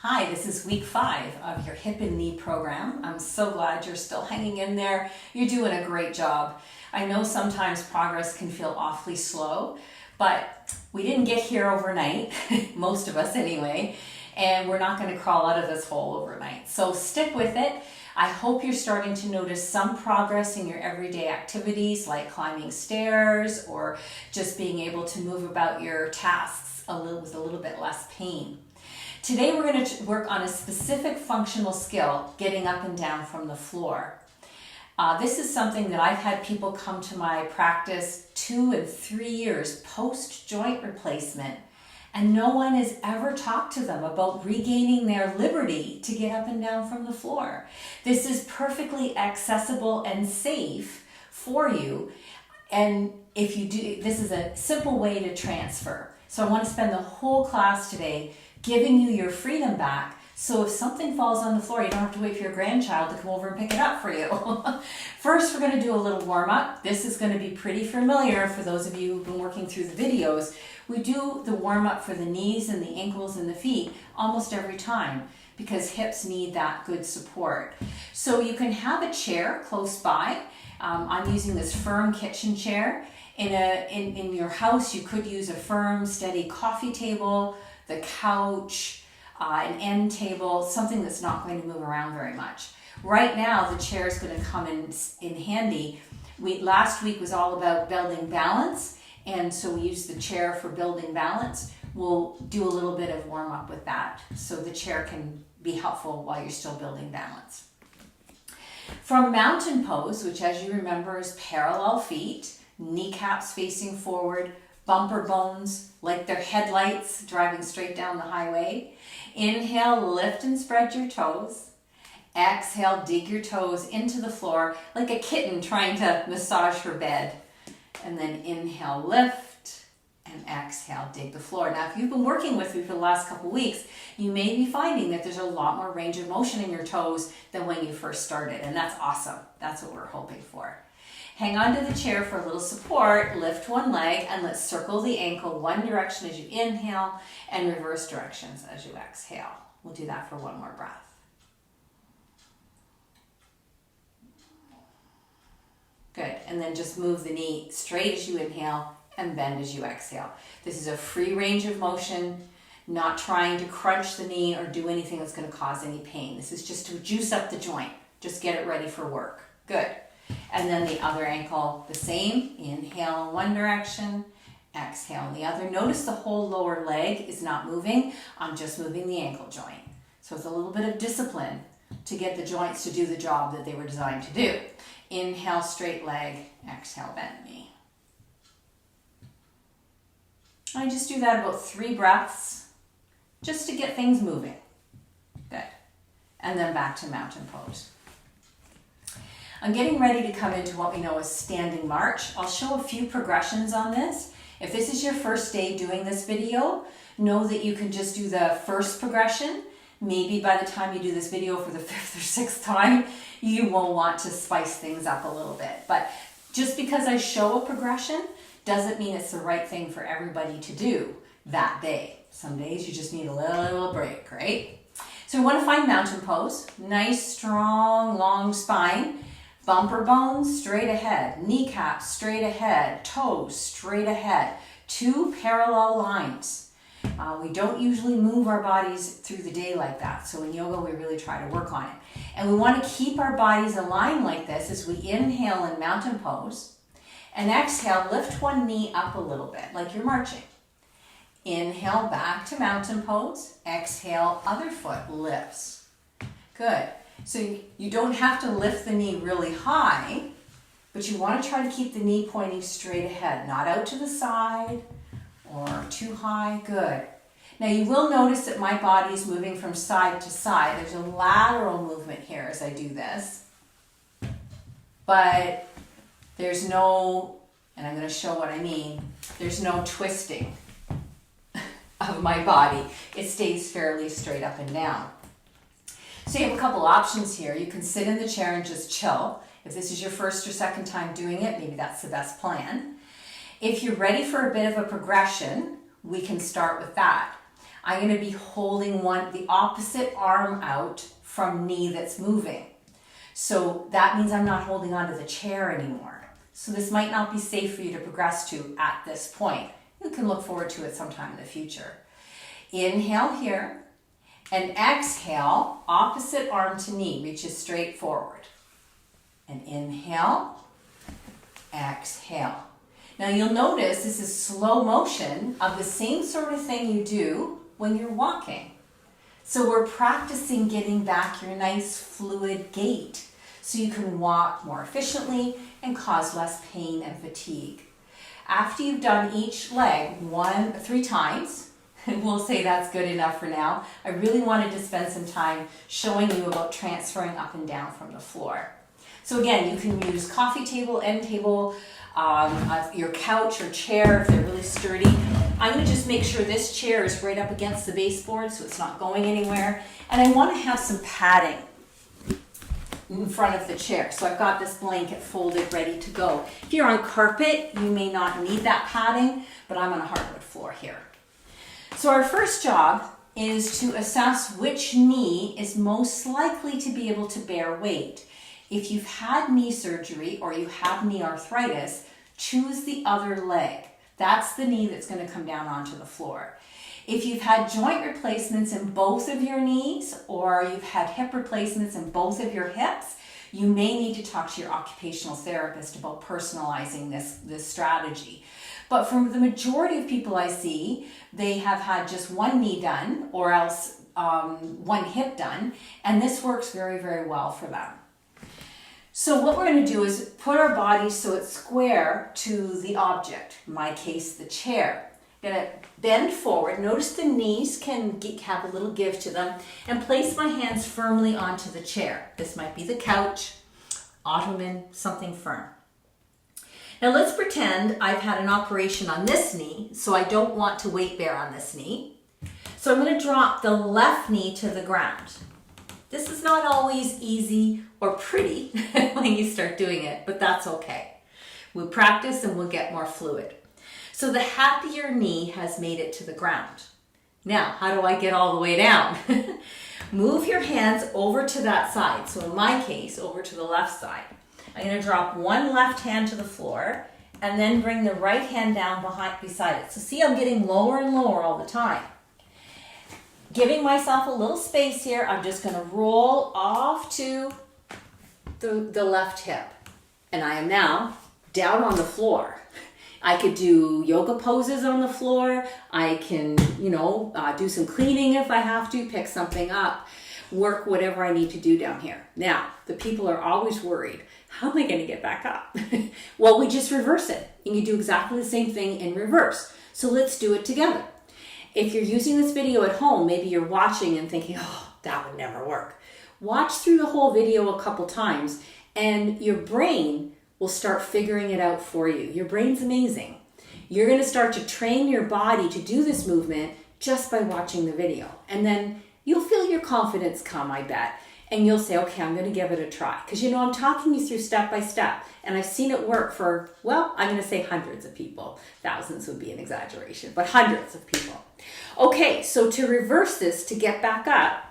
Hi, this is week 5 of your hip and knee program. I'm so glad you're still hanging in there. You're doing a great job. I know sometimes progress can feel awfully slow, but we didn't get here overnight, most of us anyway, and we're not going to crawl out of this hole overnight. So stick with it. I hope you're starting to notice some progress in your everyday activities like climbing stairs or just being able to move about your tasks with a little bit less pain. Today we're going to work on a specific functional skill, getting up and down from the floor. This is something that I've had people come to my practice 2 and 3 years post joint replacement, and no one has ever talked to them about regaining their liberty to get up and down from the floor. This is perfectly accessible and safe for you, and if you do, this is a simple way to transfer. So I want to spend the whole class today giving you your freedom back, so if something falls on the floor, you don't have to wait for your grandchild to come over and pick it up for you. First, we're going to do a little warm-up. This is going to be pretty familiar for those of you who've been working through the videos. We do the warm-up for the knees and the ankles and the feet almost every time because hips need that good support. So you can have a chair close by. I'm using this firm kitchen chair. In your house, you could use a firm, steady coffee table, the couch, an end table, something that's not going to move around very much. Right now, the chair is going to come in handy. Last week was all about building balance, and so we used the chair for building balance. We'll do a little bit of warm up with that, so the chair can be helpful while you're still building balance. From mountain pose, which as you remember is parallel feet, kneecaps facing forward, bumper bones like they're headlights driving straight down the highway. Inhale, lift and spread your toes. Exhale, dig your toes into the floor like a kitten trying to massage her bed. And then inhale, lift, and exhale, dig the floor. Now, if you've been working with me for the last couple weeks, you may be finding that there's a lot more range of motion in your toes than when you first started, and that's awesome. That's what we're hoping for. Hang on to the chair for a little support, lift one leg, and let's circle the ankle one direction as you inhale and reverse directions as you exhale. We'll do that for one more breath. Good, and then just move the knee straight as you inhale and bend as you exhale. This is a free range of motion, not trying to crunch the knee or do anything that's going to cause any pain. This is just to juice up the joint, just get it ready for work. Good. And then the other ankle, the same. Inhale in one direction, exhale in the other. Notice the whole lower leg is not moving. I'm just moving the ankle joint. So it's a little bit of discipline to get the joints to do the job that they were designed to do. Inhale, straight leg, exhale, bent knee. I just do that about 3 breaths just to get things moving. Good. And then back to mountain pose. I'm getting ready to come into what we know as standing march. I'll show a few progressions on this. If this is your first day doing this video, know that you can just do the first progression. Maybe by the time you do this video for the 5th or 6th time, you will want to spice things up a little bit. But just because I show a progression doesn't mean it's the right thing for everybody to do that day. Some days you just need a little break, right? So we want to find mountain pose. Nice, strong, long spine. Bumper bones straight ahead, kneecaps straight ahead, toes straight ahead. 2 parallel lines. We don't usually move our bodies through the day like that, so in yoga we really try to work on it. And we want to keep our bodies aligned like this as we inhale in mountain pose, and exhale, lift one knee up a little bit, like you're marching. Inhale, back to mountain pose. Exhale, other foot lifts. Good. So you don't have to lift the knee really high, but you want to try to keep the knee pointing straight ahead, not out to the side or too high. Good. Now you will notice that my body is moving from side to side. There's a lateral movement here as I do this, but there's no, and I'm going to show what I mean, there's no twisting of my body. It stays fairly straight up and down. So you have a couple options here. You can sit in the chair and just chill. If this is your first or second time doing it, maybe that's the best plan. If you're ready for a bit of a progression, we can start with that. I'm going to be holding the opposite arm out from knee that's moving. So that means I'm not holding onto the chair anymore. So this might not be safe for you to progress to at this point. You can look forward to it sometime in the future. Inhale here and exhale, opposite arm to knee, reaches straight forward. And inhale, exhale. Now you'll notice this is slow motion of the same sort of thing you do when you're walking. So we're practicing getting back your nice fluid gait so you can walk more efficiently and cause less pain and fatigue. After you've done each leg 3 times, and we'll say that's good enough for now, I really wanted to spend some time showing you about transferring up and down from the floor. So again, you can use coffee table, end table, your couch or chair if they're really sturdy. I'm going to just make sure this chair is right up against the baseboard so it's not going anywhere. And I want to have some padding in front of the chair. So I've got this blanket folded, ready to go. If you're on carpet, you may not need that padding, but I'm on a hardwood floor here. So our first job is to assess which knee is most likely to be able to bear weight. If you've had knee surgery or you have knee arthritis, choose the other leg. That's the knee that's going to come down onto the floor. If you've had joint replacements in both of your knees or you've had hip replacements in both of your hips, you may need to talk to your occupational therapist about personalizing this strategy. But for the majority of people I see, they have had just one knee done or else one hip done, and this works very, very well for them. So what we're going to do is put our body so it's square to the object, in my case, the chair. I'm going to bend forward. Notice the knees can have a little give to them, and place my hands firmly onto the chair. This might be the couch, ottoman, something firm. Now let's pretend I've had an operation on this knee, so I don't want to weight bear on this knee. So I'm going to drop the left knee to the ground. This is not always easy or pretty when you start doing it, but that's okay. We'll practice and we'll get more fluid. So the happier knee has made it to the ground. Now, how do I get all the way down? Move your hands over to that side. So in my case, over to the left side. I'm going to drop one left hand to the floor and then bring the right hand down beside it. So see, I'm getting lower and lower all the time. Giving myself a little space here, I'm just going to roll off to the left hip. And I am now down on the floor. I could do yoga poses on the floor. I can, do some cleaning if I have to, pick something up, work whatever I need to do down here. Now, the people are always worried, how am I going to get back up? Well, we just reverse it. And you do exactly the same thing in reverse. So let's do it together. If you're using this video at home, maybe you're watching and thinking, oh, that would never work. Watch through the whole video a couple times and your brain will start figuring it out for you. Your brain's amazing. You're going to start to train your body to do this movement just by watching the video. And then you'll feel your confidence come, I bet. And you'll say, okay, I'm going to give it a try. Because I'm talking you through step by step. And I've seen it work for, well, I'm going to say hundreds of people. Thousands would be an exaggeration, but hundreds of people. Okay, so to reverse this, to get back up,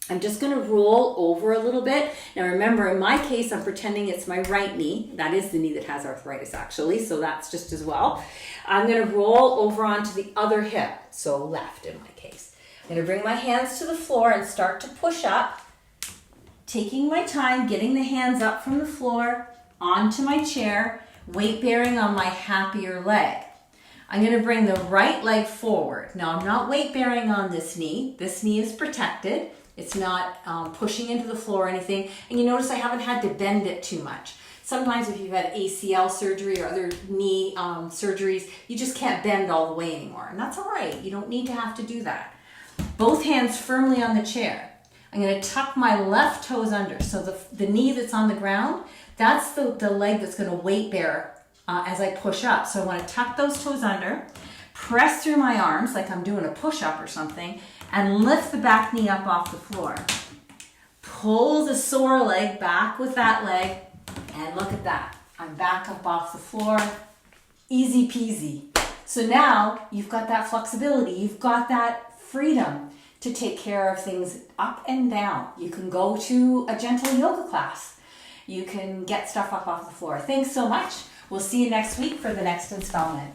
I'm just going to roll over a little bit. Now remember, in my case, I'm pretending it's my right knee. That is the knee that has arthritis, actually, so that's just as well. I'm going to roll over onto the other hip, so left in my case. I'm going to bring my hands to the floor and start to push up. Taking my time, getting the hands up from the floor onto my chair, weight bearing on my happier leg. I'm going to bring the right leg forward. Now I'm not weight bearing on this knee. This knee is protected. It's not pushing into the floor or anything. And you notice I haven't had to bend it too much. Sometimes if you've had ACL surgery or other knee surgeries, you just can't bend all the way anymore. And that's all right. You don't need to have to do that. Both hands firmly on the chair. I'm going to tuck my left toes under. So the knee that's on the ground, that's the leg that's going to weight bear as I push up. So I want to tuck those toes under, press through my arms like I'm doing a push-up or something, and lift the back knee up off the floor. Pull the sore leg back with that leg, and look at that. I'm back up off the floor. Easy peasy. So now you've got that flexibility. You've got that freedom to take care of things up and down. You can go to a gentle yoga class. You can get stuff up off the floor. Thanks so much. We'll see you next week for the next installment.